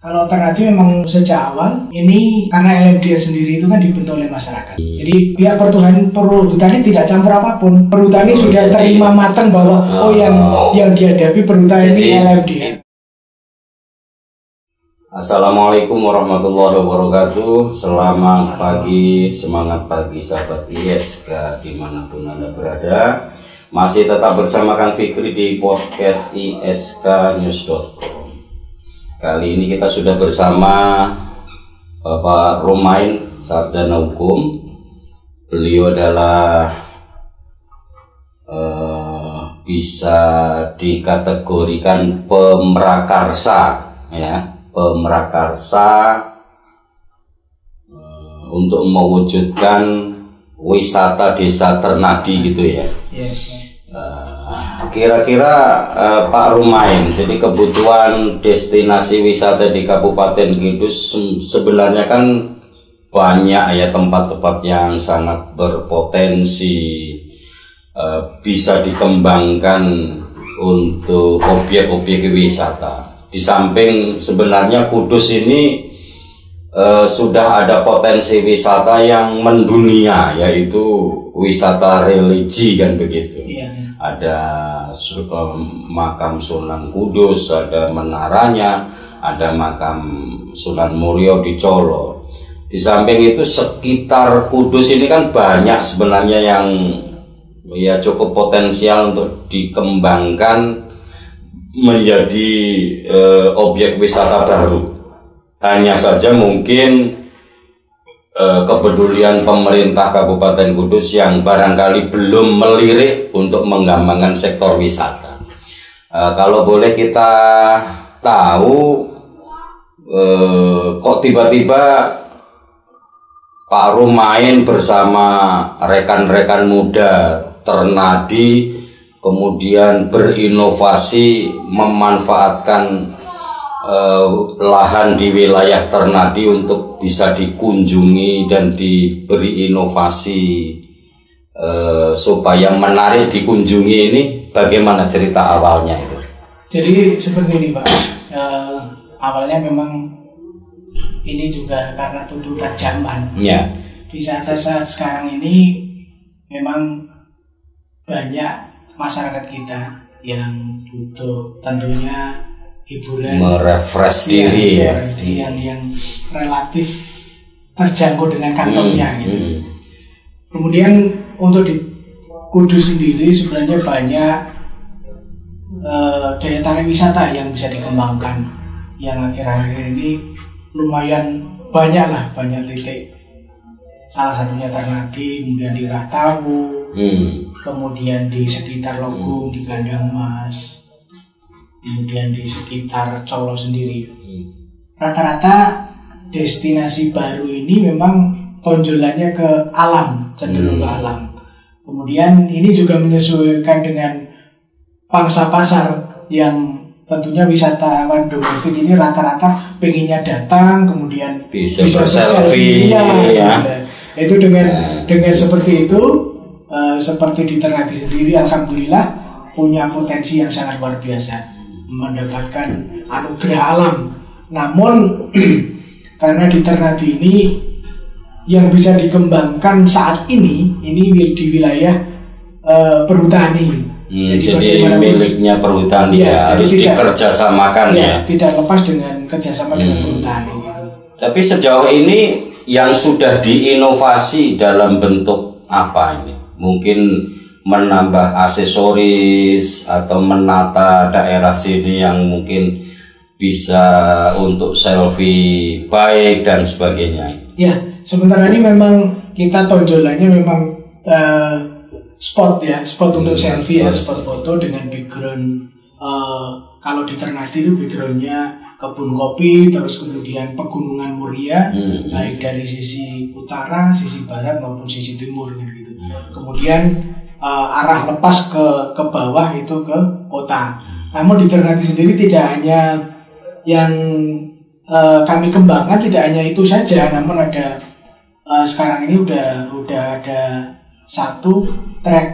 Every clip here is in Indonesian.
Kalau Ternate memang sejak awal ini karena LMD sendiri itu kan dibentuk oleh masyarakat. Jadi pihak perhutani tidak campur apapun. Perhutani sudah terima matang bahwa yang dihadapi perhutani LMD. Assalamualaikum warahmatullahi wabarakatuh. Selamat pagi, semangat pagi sahabat ISK dimanapun Anda berada. Masih tetap bersama Kang Fikri di podcast isknews.com. Kali ini kita sudah bersama Bapak Romain, sarjana hukum. Beliau adalah bisa dikategorikan pemrakarsa, ya, pemrakarsa untuk mewujudkan wisata desa Ternate gitu ya. Yes. Kira-kira Pak Romain, jadi kebutuhan destinasi wisata di Kabupaten Kudus sebenarnya kan banyak ya, tempat-tempat yang sangat berpotensi bisa dikembangkan untuk objek-objek wisata. Di samping sebenarnya Kudus ini sudah ada potensi wisata yang mendunia, yaitu wisata religi kan begitu. Iya. Ada makam Sunan Kudus, ada menaranya, ada makam Sunan Muria di Colo. Di samping itu sekitar Kudus ini kan banyak sebenarnya yang ya cukup potensial untuk dikembangkan menjadi objek wisata baru. Hanya saja mungkin kepedulian pemerintah Kabupaten Kudus yang barangkali belum melirik untuk mengembangkan sektor wisata. Kalau boleh kita tahu, kok tiba-tiba Pak Romain bersama rekan-rekan muda Ternate kemudian berinovasi memanfaatkan lahan di wilayah Ternate untuk bisa dikunjungi dan diberi inovasi supaya menarik dikunjungi. Ini bagaimana cerita awalnya itu? Jadi seperti ini Pak, awalnya memang ini juga karena tuntutan zaman. Ya. Di saat-saat sekarang ini memang banyak masyarakat kita yang butuh tentunya hiburan, merefresh diri ya, yang relatif terjangkau dengan kantongnya gitu. Kemudian untuk di Kudus sendiri sebenarnya banyak daya tarik wisata yang bisa dikembangkan, yang akhir-akhir ini lumayan banyak titik. Salah satunya Ternate, kemudian di Rahtawu, kemudian di sekitar Logung, di Kandang Mas, kemudian di sekitar Colo sendiri. Rata-rata destinasi baru ini memang tonjolannya ke alam, cenderung ke alam. Kemudian ini juga menyesuaikan dengan pangsa pasar yang tentunya wisatawan domestik ini rata-rata pengennya datang, kemudian bisa selfie, ya. Itu dengan seperti itu, seperti di Ternate sendiri, alhamdulillah punya potensi yang sangat luar biasa, mendapatkan anugerah alam. Namun karena di Ternate ini yang bisa dikembangkan saat ini di wilayah perhutani. Jadi miliknya perhutani ya, harus dikerjasamakan ya. Tidak lepas dengan kerjasama dengan perhutani gitu. Tapi sejauh ini yang sudah diinovasi dalam bentuk apa ini? Mungkin menambah aksesoris atau menata daerah sini yang mungkin bisa untuk selfie baik dan sebagainya. Ya, sementara ini memang kita tonjolannya memang spot untuk selfie ya, spot foto dengan background. Kalau di Ternate itu backgroundnya kebun kopi, terus kemudian pegunungan Muria, baik dari sisi utara, sisi barat maupun sisi timur gitu. Kemudian arah lepas ke bawah itu ke kota. Namun di Ternate sendiri tidak hanya yang kami kembangkan, tidak hanya itu saja, namun ada sekarang ini udah ada satu trek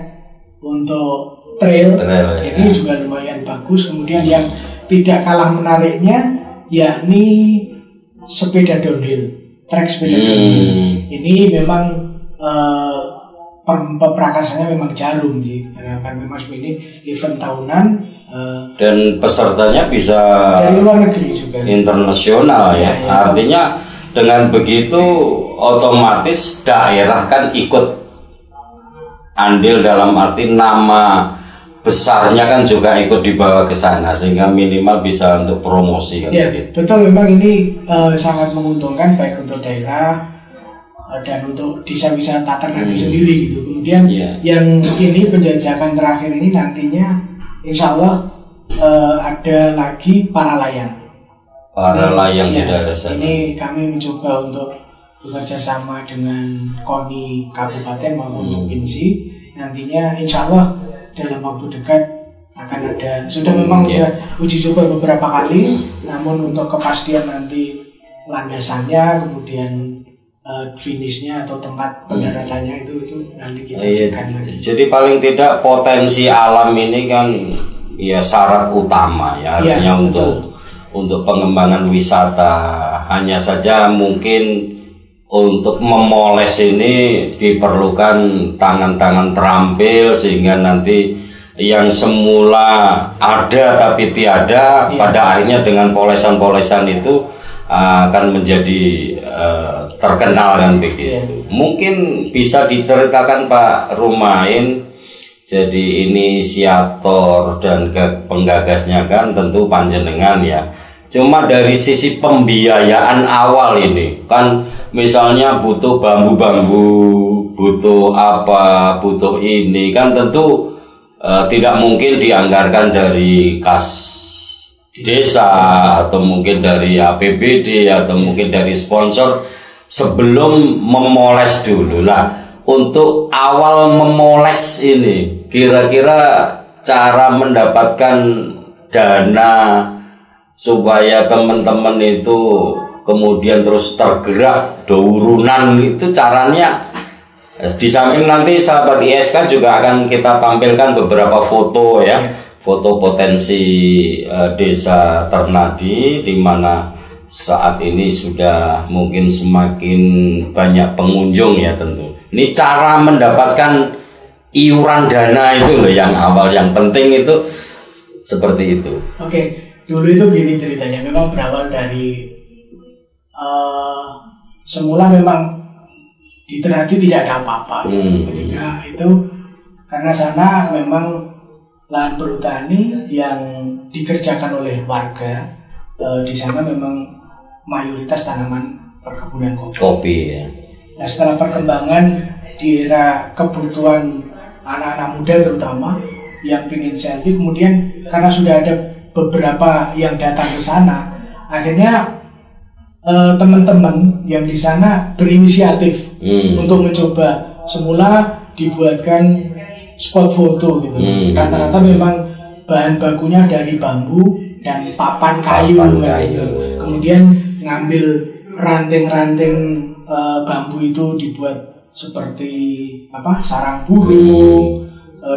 untuk trail. Ini juga lumayan bagus. Kemudian yang tidak kalah menariknya, yakni sepeda downhill, trek sepeda downhill. Ini memang pemprakarsanya memang Jarum sih, karena kan memang ini event tahunan. Dan pesertanya bisa dari luar negeri juga, internasional ya. Artinya dengan begitu otomatis daerah kan ikut andil, dalam arti nama besarnya kan juga ikut dibawa ke sana, sehingga minimal bisa untuk promosi kan. Ya, gitu. Betul, memang ini sangat menguntungkan baik untuk daerah dan untuk desa-wisata Ternate sendiri gitu. Kemudian yang ini penjajakan terakhir ini nantinya insya Allah ada lagi para layang. Para layang di daerah sana. Ini kami mencoba untuk bekerja sama dengan KONI Kabupaten maupun Provinsi. Nantinya insya Allah dalam waktu dekat akan ada, sudah memang sudah uji coba beberapa kali, namun untuk kepastian nanti landasannya, kemudian finishnya atau tempat pendaratannya itu nanti kita ujikan lagi. Jadi paling tidak potensi alam ini kan ya syarat utama ya, artinya untuk pengembangan wisata. Hanya saja mungkin untuk memoles ini diperlukan tangan-tangan terampil, sehingga nanti yang semula ada tapi tiada pada akhirnya dengan polesan-polesan itu akan menjadi terkenal kan begitu. Mungkin bisa diceritakan Pak Rumain, jadi inisiator dan penggagasnya kan tentu panjenengan ya. Cuma dari sisi pembiayaan awal ini kan, misalnya butuh bambu-bambu, butuh apa, butuh ini kan tentu tidak mungkin dianggarkan dari kas desa atau mungkin dari APBD atau mungkin dari sponsor sebelum memoles dulu lah. Untuk awal memoles ini kira-kira cara mendapatkan dana supaya teman-teman itu kemudian terus tergerak daurunan itu caranya. Di samping nanti sahabat ISK juga akan kita tampilkan beberapa foto ya, foto potensi desa Ternadi di mana saat ini sudah mungkin semakin banyak pengunjung ya tentu. Ini cara mendapatkan iuran dana itu loh yang awal, yang penting itu seperti itu. Oke. Dulu itu begini ceritanya, memang berawal dari semula memang di Ternate tidak ada apa-apa. Ketika itu karena sana memang lahan perhutani yang dikerjakan oleh warga, di sana memang mayoritas tanaman perkebunan kopi. Ya. Nah, setelah perkembangan di era kebutuhan anak-anak muda terutama yang ingin selfie, kemudian karena sudah ada beberapa yang datang ke sana, akhirnya teman-teman yang di sana berinisiatif untuk mencoba. Semula dibuatkan spot foto gitu. Rata-rata memang bahan bakunya dari bambu dan papan kayu. Gitu. Kemudian ngambil ranting-ranting bambu itu dibuat seperti sarang burung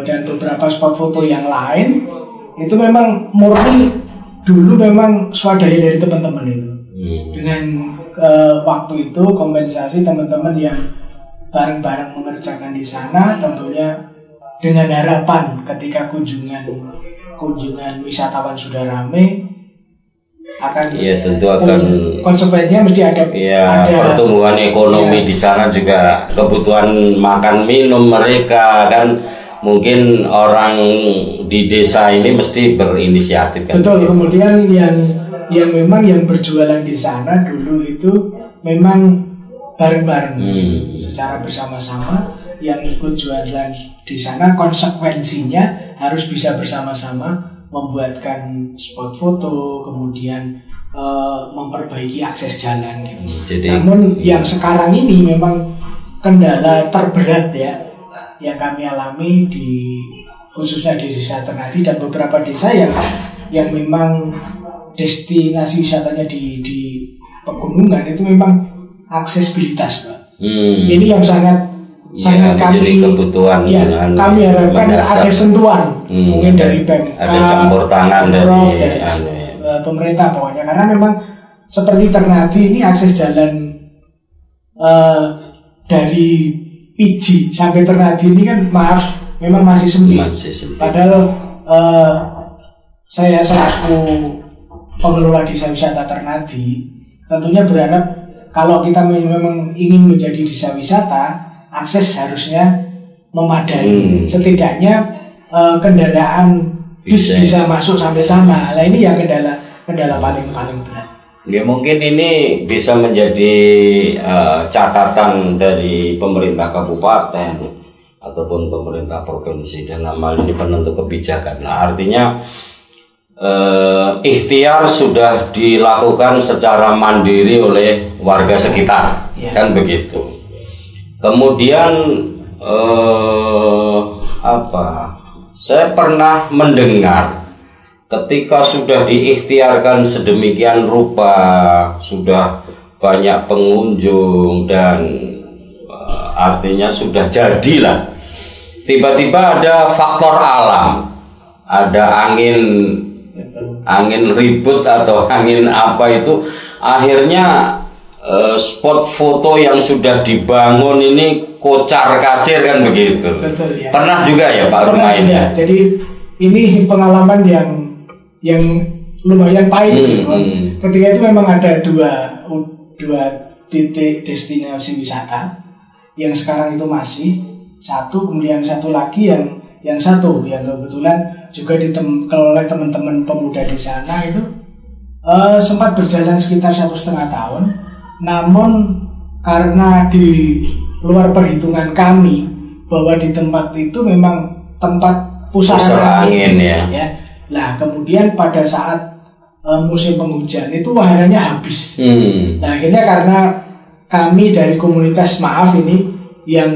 dan beberapa spot foto yang lain. Itu memang murni dulu memang swadaya dari teman-teman itu. Dengan waktu itu kompensasi teman-teman yang bareng-bareng mengerjakan di sana, tentunya dengan harapan ketika kunjungan wisatawan sudah ramai akan tentu akan konsekuensinya mesti ada pertumbuhan ekonomi di sana, juga kebutuhan makan minum mereka kan. Mungkin orang di desa ini mesti berinisiatif kan. Betul. Kemudian yang memang yang berjualan di sana dulu itu memang bareng-bareng secara bersama-sama. Yang ikut jualan di sana konsekuensinya harus bisa bersama-sama membuatkan spot foto, kemudian memperbaiki akses jalan gitu. Namun yang sekarang ini memang kendala terberat ya yang kami alami khususnya di desa Ternate dan beberapa desa yang memang destinasi wisatanya di pegunungan itu memang aksesibilitas, Pak. Ini yang sangat kami kebutuhan kami harapkan ada sentuhan mungkin dari ada campur tangan dari pemerintah pokoknya, karena memang seperti Ternadi ini akses jalan dari Piji sampai Ternadi ini kan maaf memang masih sempit. Padahal saya selaku pengelola desa wisata Ternadi tentunya berharap kalau kita memang ingin menjadi desa wisata, akses harusnya memadai. Setidaknya kendaraan bis bisa masuk sampai sana. Nah ini yang kendala paling berat. Ya mungkin ini bisa menjadi catatan dari pemerintah kabupaten ataupun pemerintah provinsi dalam hal ini penentu kebijakan. Nah artinya ikhtiar sudah dilakukan secara mandiri oleh warga sekitar, kan begitu. Kemudian saya pernah mendengar ketika sudah diikhtiarkan sedemikian rupa, sudah banyak pengunjung dan artinya sudah jadilah, tiba-tiba ada faktor alam, ada angin ribut atau angin apa itu, akhirnya spot foto yang sudah dibangun ini kocar kacir kan begitu. Betul, ya. Pernah juga ya Pak Rumain? Jadi ini pengalaman yang lumayan pahit. Ketika itu memang ada dua titik destinasi wisata yang sekarang itu masih satu, kemudian satu lagi yang kebetulan juga dikelola oleh teman-teman pemuda di sana itu sempat berjalan sekitar 1,5 tahun. Namun karena di luar perhitungan kami bahwa di tempat itu memang tempat pusara angin ya. Nah kemudian pada saat musim penghujan itu waharanya habis. Nah akhirnya karena kami dari komunitas yang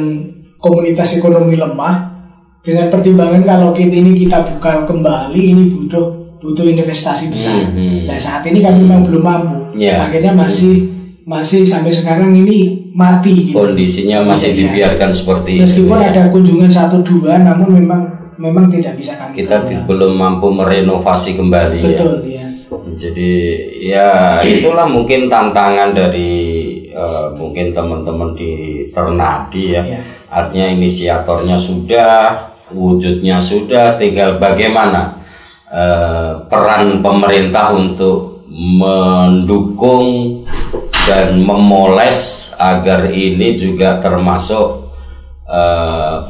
komunitas ekonomi lemah, dengan pertimbangan kalau ini kita buka kembali ini butuh investasi besar. Nah saat ini kami memang belum mampu. Akhirnya masih sampai sekarang ini mati gitu. Kondisinya masih dibiarkan seperti itu. Meskipun ada kunjungan 1-2, namun memang tidak bisa kami. Kita belum mampu merenovasi kembali. Betul ya. Jadi ya itulah mungkin tantangan dari mungkin teman-teman di Ternadi ya. Artinya inisiatornya sudah, wujudnya sudah, tinggal bagaimana peran pemerintah untuk mendukung dan memoles agar ini juga termasuk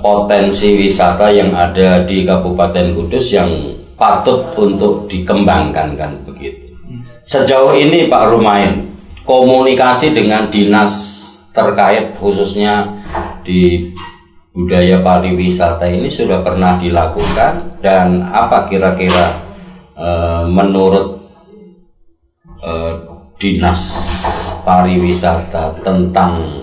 potensi wisata yang ada di Kabupaten Kudus yang patut untuk dikembangkan kan begitu. Sejauh ini Pak Rumain, komunikasi dengan dinas terkait khususnya di budaya pariwisata ini sudah pernah dilakukan, dan apa kira-kira menurut dinas pariwisata tentang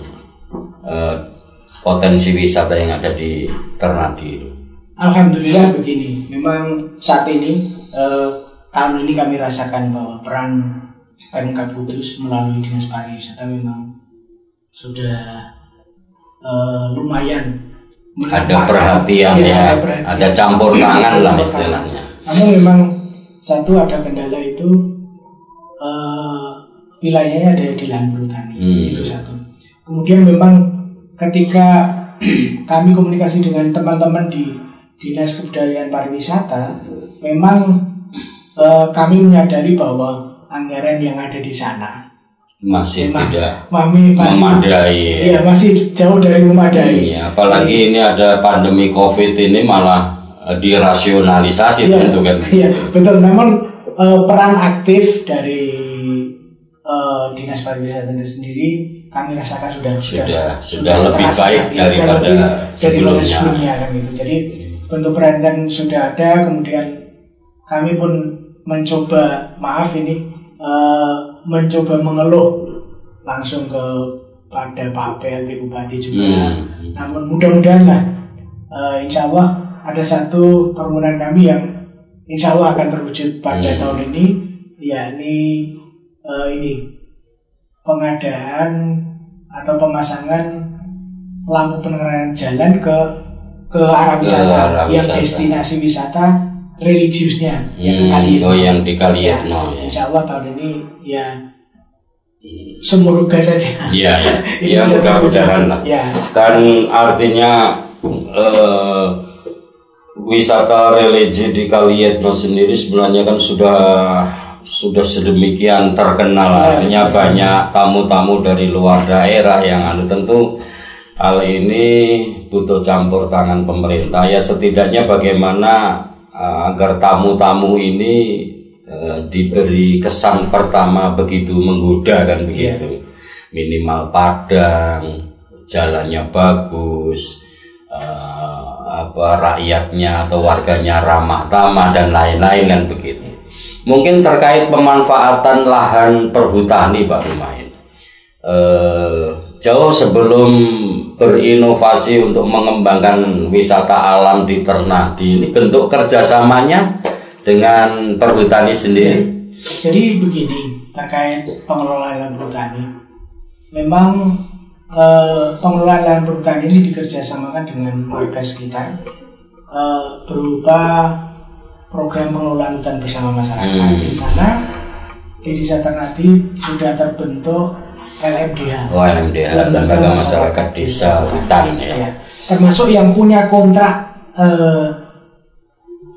potensi wisata yang ada di Ternadi? Alhamdulillah begini, memang saat ini tahun ini kami rasakan bahwa peran Pemkab Kudus melalui dinas pariwisata memang sudah lumayan ada perhatian ya, ada campur tangan lah istilahnya. Namun memang satu ada kendala itu wilayahnya ada di lahan perhutani, itu satu. Kemudian memang ketika kami komunikasi dengan teman-teman di Dinas Kebudayaan Pariwisata, memang kami menyadari bahwa anggaran yang ada di sana masih tidak memadai. Iya, masih jauh dari memadai. Iya, apalagi ini ada pandemi COVID ini malah dirasionalisasi tentu kan. Iya, betul. Namun peran aktif dari Dinas Pariwisata sendiri kami rasakan sudah lebih baik daripada sebelumnya kan gitu. Jadi bentuk peran sudah ada, kemudian kami pun mencoba mencoba mengeluh langsung kepada Pak PLT Bupati juga. Namun mudah-mudahan lah insya Allah ada satu permohonan kami yang insya Allah akan terwujud pada tahun ini, yakni ini pengadaan atau pemasangan lampu penerangan jalan ke arah wisata yang destinasi wisata religiusnya yang Kalietno. Oh, yang di Kalietno. Ya, insya Allah tahun ini ya semoga saja. Iya, ya mudah-mudahan lah. Ya. Kan artinya wisata religi di Kalietno sendiri sebenarnya kan sudah sedemikian terkenal. Artinya banyak tamu-tamu dari luar daerah yang tentu hal ini butuh campur tangan pemerintah. Ya setidaknya bagaimana agar tamu-tamu ini diberi kesan pertama begitu menggoda kan begitu. Minimal padang, jalannya bagus, rakyatnya atau warganya ramah tamah dan lain-lain kan begitu. Mungkin terkait pemanfaatan lahan perhutani Pak Rumain, jauh sebelum berinovasi untuk mengembangkan wisata alam di Ternadi ini bentuk kerjasamanya dengan perhutani sendiri. Jadi begini, terkait pengelolaan lahan perhutani, memang pengelolaan lahan perhutani ini dikerjasamakan dengan warga sekitar berupa program pengelolaan hutan bersama masyarakat. Di sana di Desa Ternadi sudah terbentuk LMDH. LMDH, Lembaga Masyarakat Desa Hutan ya. Termasuk yang punya kontrak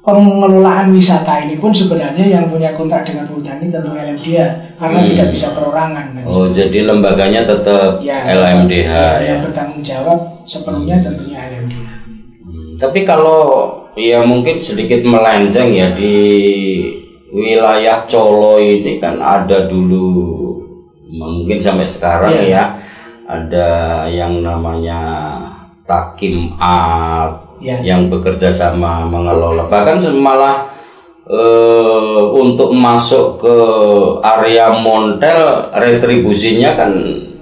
pengelolaan wisata ini pun sebenarnya yang punya kontrak dengan perhutani tentu LMDH karena tidak bisa perorangan. Oh, jadi lembaganya tetap LMDH. Yang bertanggung jawab sepenuhnya tentunya LMDH. Tapi kalau ya mungkin sedikit melenceng ya, di wilayah Colo ini kan ada dulu, mungkin sampai sekarang ya ada yang namanya Takim Art yang bekerja sama mengelola, bahkan malah untuk masuk ke area Montel retribusinya kan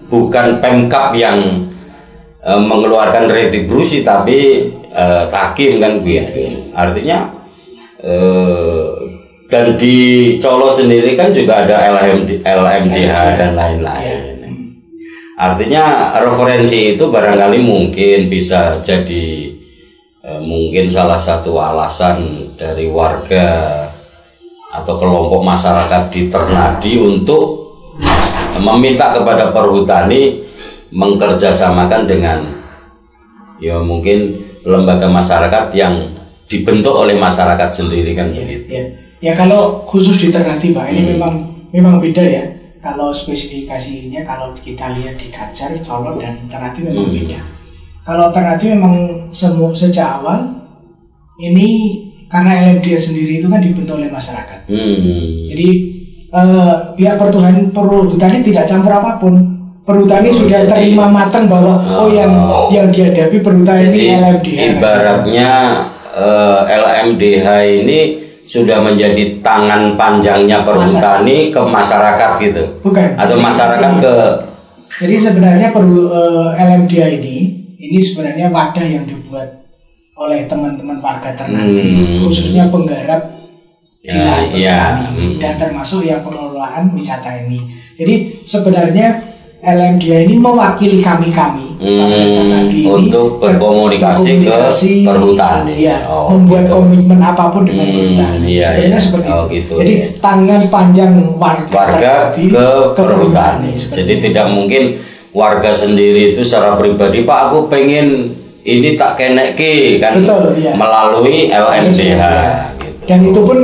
bukan Pemkab yang mengeluarkan retribusi tapi Takim kan gitu. Artinya dan di Colo sendiri kan juga ada LMDH dan lain-lain. Artinya referensi itu barangkali mungkin bisa jadi mungkin salah satu alasan dari warga atau kelompok masyarakat di Ternadi untuk meminta kepada perhutani mengkerjasamakan dengan ya mungkin lembaga masyarakat yang dibentuk oleh masyarakat sendiri kan begitu. Ya kalau khusus di Ternadi Pak, ini memang beda ya. Kalau spesifikasinya kalau kita lihat di Kajar, Colo dan Ternadi memang beda. Kalau Ternadi memang sejak awal ini karena LMDH sendiri itu kan dibentuk oleh masyarakat. Jadi pihak perhutani tidak campur apapun. Perhutani sudah terima matang bahwa yang dihadapi perhutani ini LMDH. Ibaratnya LMDH ini sudah menjadi tangan panjangnya perhutani ke masyarakat gitu. Bukan. Atau masyarakat ke. Jadi sebenarnya LMDH ini sebenarnya wadah yang dibuat oleh teman-teman warga Ternadi, khususnya penggarap dan termasuk yang pengelolaan wisata ini. Jadi sebenarnya LMDH ini mewakili kami untuk berkomunikasi ke perhutani, membuat komitmen apapun dengan perhutani. Sebenarnya seperti itu. Gitu. Jadi tangan panjang warga ke perhutani. Jadi tidak mungkin warga sendiri itu secara pribadi, Pak aku pengen ini tak keneki kan. Betul, melalui LMDH. Gitu. Dan itu pun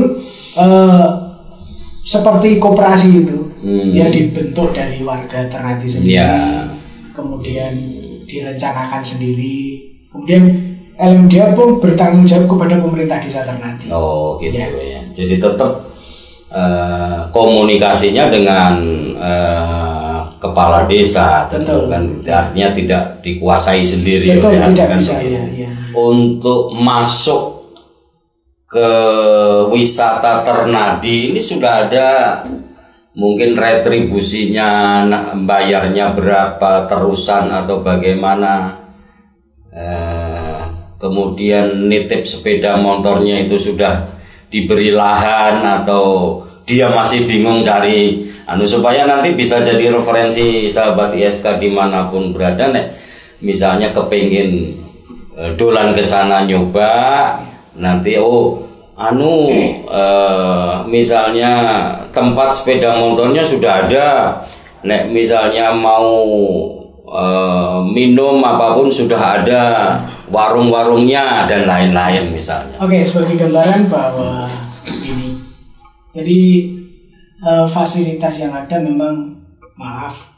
seperti koperasi itu. Ya dibentuk dari warga Ternadi sendiri, kemudian direncanakan sendiri, kemudian LMDH pun bertanggung jawab kepada pemerintah desa Ternadi. Oh gitu ya. Jadi tetap komunikasinya dengan kepala desa, tentu kan artinya tidak dikuasai sendiri. Betul, tidak bisa ya. Untuk masuk ke wisata Ternadi ini sudah ada mungkin retribusinya, bayarnya berapa terusan atau bagaimana, kemudian nitip sepeda motornya itu sudah diberi lahan atau dia masih bingung cari supaya nanti bisa jadi referensi sahabat ISK dimanapun berada misalnya kepingin dolan ke sana nyoba nanti misalnya tempat sepeda motornya sudah ada, nek misalnya mau minum apapun sudah ada, warung-warungnya dan lain-lain misalnya. Oke, sebagai gambaran bahwa ini, jadi fasilitas yang ada memang, maaf,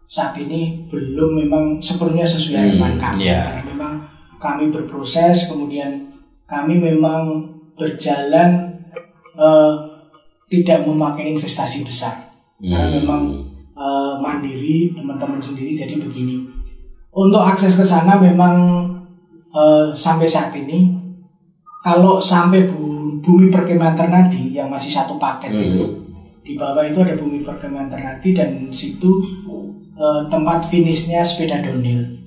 saat ini belum memang sepenuhnya sesuai harapan kami, karena memang kami berproses, kemudian kami memang berjalan tidak memakai investasi besar, karena memang mandiri, teman-teman sendiri. Jadi begini, untuk akses ke sana memang sampai saat ini, kalau sampai bumi perkemahan Ternadi yang masih satu paket itu, di bawah itu ada bumi perkemahan Ternadi, dan situ tempat finishnya sepeda downhill.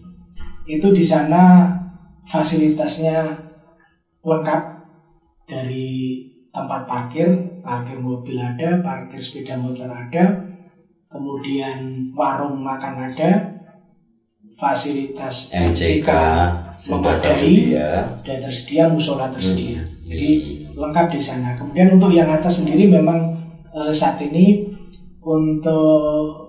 Itu di sana fasilitasnya lengkap, dari tempat parkir mobil ada, parkir sepeda motor ada, kemudian warung makan ada, fasilitas MCK memadai dan tersedia, musola tersedia. Jadi lengkap di sana. Kemudian untuk yang atas sendiri memang saat ini untuk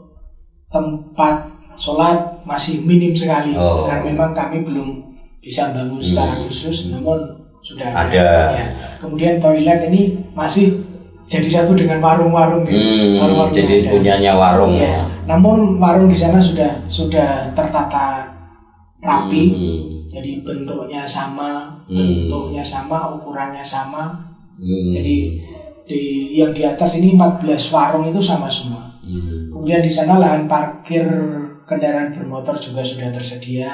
tempat sholat masih minim sekali, karena memang kami belum bisa bangun secara khusus, namun sudah ada. Ya. Kemudian toilet ini masih jadi satu dengan warung-warung, warung-warung jadi punyanya warung. Ya. Namun warung di sana sudah tertata rapi, jadi bentuknya sama, ukurannya sama. Jadi yang di atas ini 14 warung itu sama semua. Kemudian di sana lahan parkir kendaraan bermotor juga sudah tersedia.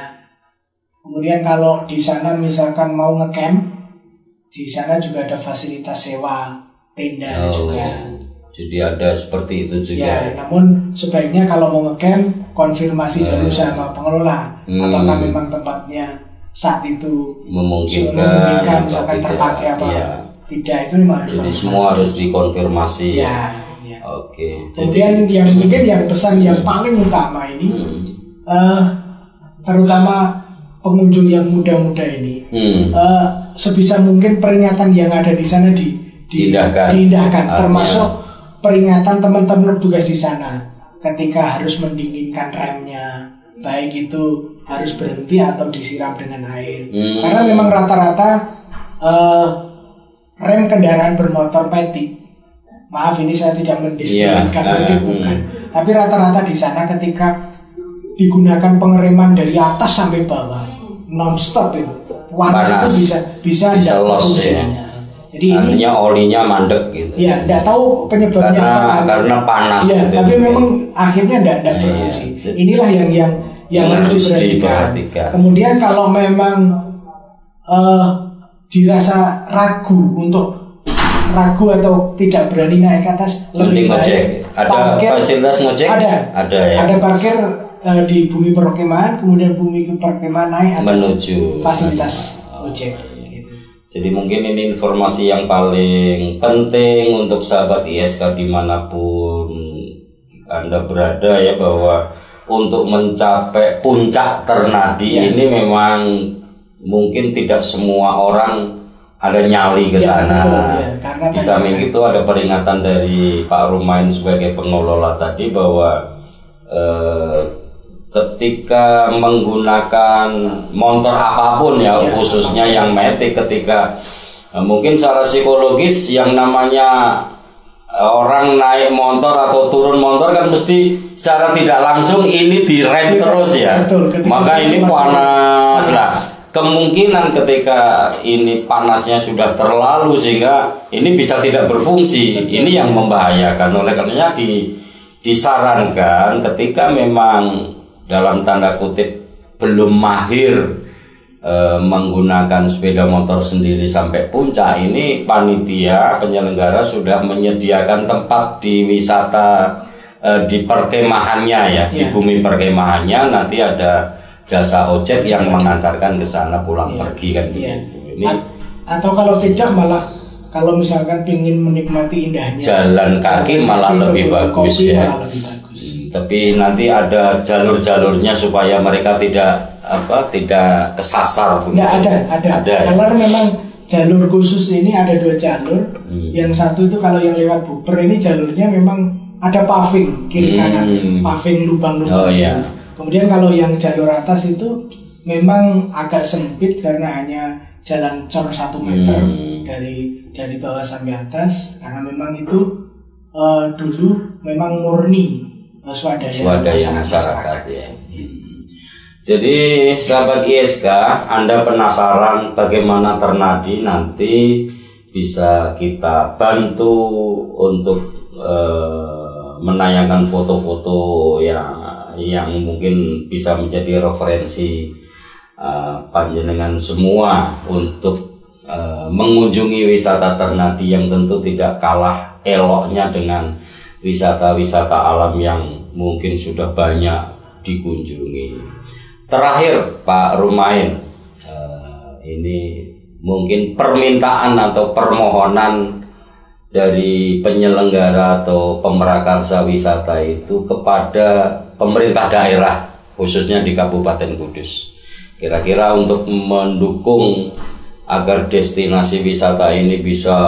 Kemudian kalau di sana misalkan mau ngecamp, di sana juga ada fasilitas sewa tenda juga. Jadi ada seperti itu juga. Ya, namun sebaiknya kalau mau ngecamp, konfirmasi dulu sama pengelola, apakah memang tempatnya saat itu memungkinkan, misalkan terpakai apa tidak, itu memang jadi semua harus dikonfirmasi. Ya. Oke. Kemudian yang mungkin yang pesan yang paling utama ini, terutama pengunjung yang muda-muda ini, sebisa mungkin peringatan yang ada di sana diindahkan, termasuk peringatan teman-teman petugas di sana ketika harus mendinginkan remnya, baik itu harus berhenti atau disiram dengan air. Karena memang rata-rata rem kendaraan bermotor matic, maaf ini saya tidak mendiskreditkan matic, bukan, tapi rata-rata di sana ketika digunakan pengereman dari atas sampai bawah non-stop itu panas itu bisa loss ya. Jadi artinya olinya mandek gitu. Ya, tidak tahu penyebabnya karena panas. Ya, gitu, tapi memang akhirnya tidak berfungsi. Inilah yang harus diperhatikan. Kemudian kalau memang dirasa ragu atau tidak berani naik ke atas, lebih baik ada fasilitas ngojek. Ada ya. Ada parkir di bumi perkemahan, kemudian bumi perkemahan naik menuju fasilitas ojek. Gitu. Jadi mungkin ini informasi yang paling penting untuk sahabat ISK dimanapun Anda berada ya, bahwa untuk mencapai puncak Ternadi ini memang mungkin tidak semua orang ada nyali ke sana. Di samping itu ada peringatan dari Pak Rumain sebagai pengelola tadi bahwa ketika menggunakan motor apapun ya, khususnya yang matic, ketika mungkin secara psikologis yang namanya orang naik motor atau turun motor kan mesti secara tidak langsung ini direm terus ya. Maka ini panas lah. Kemungkinan ketika ini panasnya sudah terlalu sehingga ini bisa tidak berfungsi. Ini yang membahayakan. Oleh karenanya disarankan ketika memang dalam tanda kutip belum mahir menggunakan sepeda motor sendiri sampai puncak, ini panitia penyelenggara sudah menyediakan tempat di wisata di perkemahannya ya, di bumi perkemahannya nanti ada jasa ojek yang mengantarkan ke sana pulang pergi kan begitu. Ini atau kalau tidak malah kalau misalkan ingin menikmati indahnya jalan kaki malah lebih bagus ya. Tapi nanti ada jalur-jalurnya supaya mereka tidak kesasar. Ada. Karena memang jalur khusus ini ada 2 jalur. Yang satu itu kalau yang lewat Buper ini jalurnya memang ada paving kiri kanan, paving lubang-lubang. Kemudian kalau yang jalur atas itu memang agak sempit karena hanya jalan cor 1 meter dari bawah sampai atas, karena memang itu dulu memang murni swadaya masyarakat ya. Jadi sahabat ISK, Anda penasaran bagaimana Ternadi, nanti bisa kita bantu untuk menayangkan foto-foto yang mungkin bisa menjadi referensi panjenengan semua untuk mengunjungi wisata Ternadi yang tentu tidak kalah eloknya dengan wisata-wisata alam yang mungkin sudah banyak dikunjungi. Terakhir Pak Rumain, ini mungkin permintaan atau permohonan dari penyelenggara atau pemrakarsa wisata itu kepada pemerintah daerah khususnya di Kabupaten Kudus, kira-kira untuk mendukung agar destinasi wisata ini bisa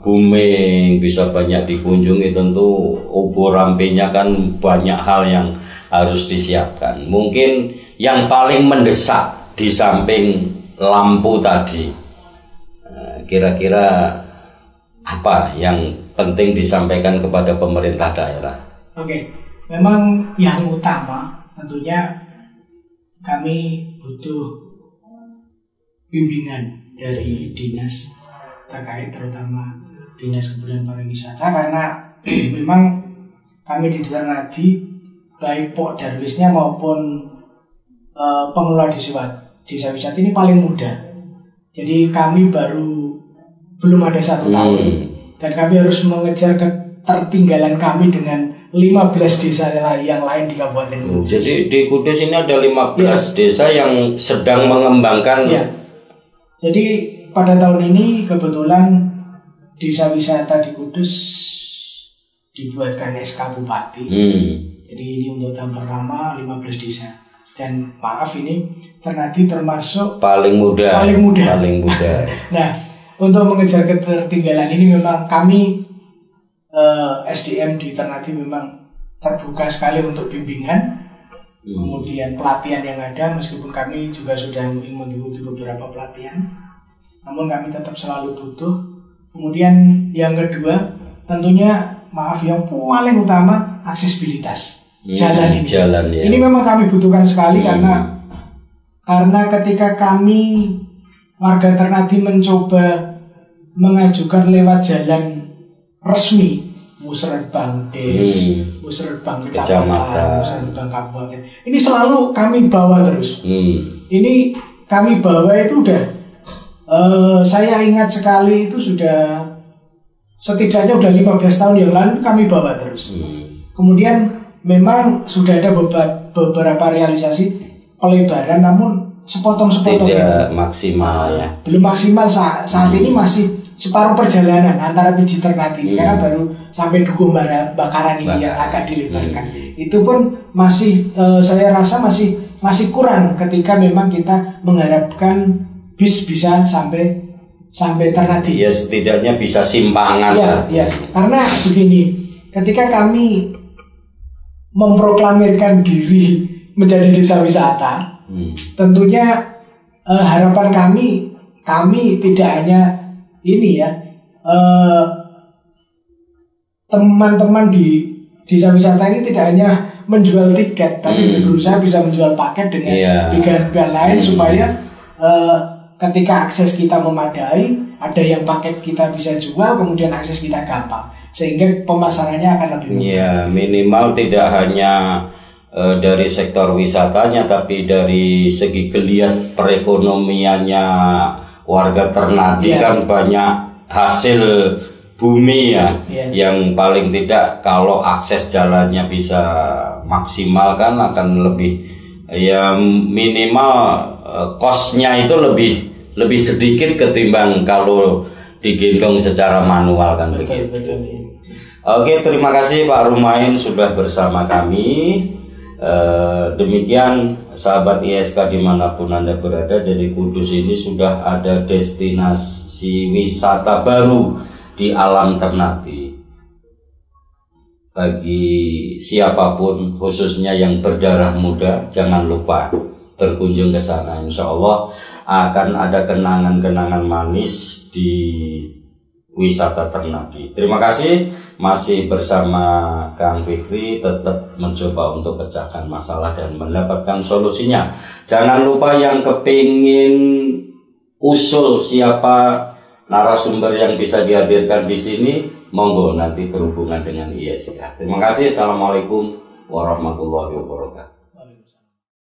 booming, bisa banyak dikunjungi. Tentu obor rampenya kan banyak hal yang harus disiapkan. Mungkin yang paling mendesak di samping lampu tadi, kira-kira apa yang penting disampaikan kepada pemerintah daerah? Oke, memang yang utama tentunya kami butuh bimbingan dari dinas terkait, terutama Dinas Kebudayaan Pariwisata, karena memang kami di Ternadi baik Pok Darwisnya maupun pengelola desa wisata ini paling muda. Jadi kami belum ada 1 tahun dan kami harus mengejar ketertinggalan kami dengan 15 desa yang lain di Kabupaten Kudus. Jadi di Kudus ini ada 15 desa yang sedang mengembangkan. Jadi pada tahun ini kebetulan desa wisata di Kudus dibuatkan SK Bupati. Jadi ini untuk tahun pertama 15 desa. Dan maaf, ini Ternadi termasuk paling muda. Nah, untuk mengejar ketertinggalan ini memang kami SDM di Ternadi memang terbuka sekali untuk bimbingan, kemudian pelatihan yang ada, meskipun kami juga sudah mengikuti beberapa pelatihan, namun kami tetap selalu butuh. Kemudian yang kedua, tentunya maaf yang paling utama aksesibilitas. Jalan ini. Ini memang kami butuhkan sekali karena ketika kami warga Ternadi mencoba mengajukan lewat jalan resmi, Musrenbang Des, Musrenbang Kecamatan, Musrenbang Kabupaten, ini selalu kami bawa terus. Ini kami bawa itu udah saya ingat sekali itu sudah setidaknya udah 15 tahun yang lalu kami bawa terus. Kemudian memang sudah ada beberapa realisasi pelebaran, namun sepotong-sepotong tidak maksimal ya. Belum maksimal saat ini, masih separuh perjalanan antara Piji Ternadi karena baru sampai Dukuh Bakaran ini yang akan dilebarkan. Itu pun masih saya rasa masih kurang ketika memang kita mengharapkan bis bisa sampai Ternadi. Ya setidaknya bisa simpangan. Ya. Karena begini, ketika kami memproklamirkan diri menjadi desa wisata, tentunya harapan kami tidak hanya ini ya, teman-teman di desa wisata ini tidak hanya menjual tiket, tapi berusaha bisa menjual paket dengan pilihan lain supaya ketika akses kita memadai, ada yang paket kita bisa jual, kemudian akses kita gampang, sehingga pemasarannya akan lebih mudah. Ya, minimal tidak hanya dari sektor wisatanya, tapi dari segi geliat perekonomiannya warga Ternadi kan banyak hasil bumi ya, yang paling tidak kalau akses jalannya bisa maksimal kan akan lebih, ya minimal kosnya itu lebih sedikit ketimbang kalau digendong secara manual kan. Betul. Oke, terima kasih Pak Rumain sudah bersama kami. Demikian sahabat ISK dimanapun Anda berada, jadi Kudus ini sudah ada destinasi wisata baru di alam Ternate. Bagi siapapun khususnya yang berdarah muda, jangan lupa berkunjung ke sana. Insya Allah akan ada kenangan-kenangan manis di wisata Ternate. Terima kasih, masih bersama Kang Fikri, tetap mencoba untuk pecahkan masalah dan mendapatkan solusinya. Jangan lupa yang kepingin usul siapa narasumber yang bisa dihadirkan di sini, monggo nanti berhubungan dengan ISK. Terima kasih. Assalamualaikum warahmatullahi wabarakatuh.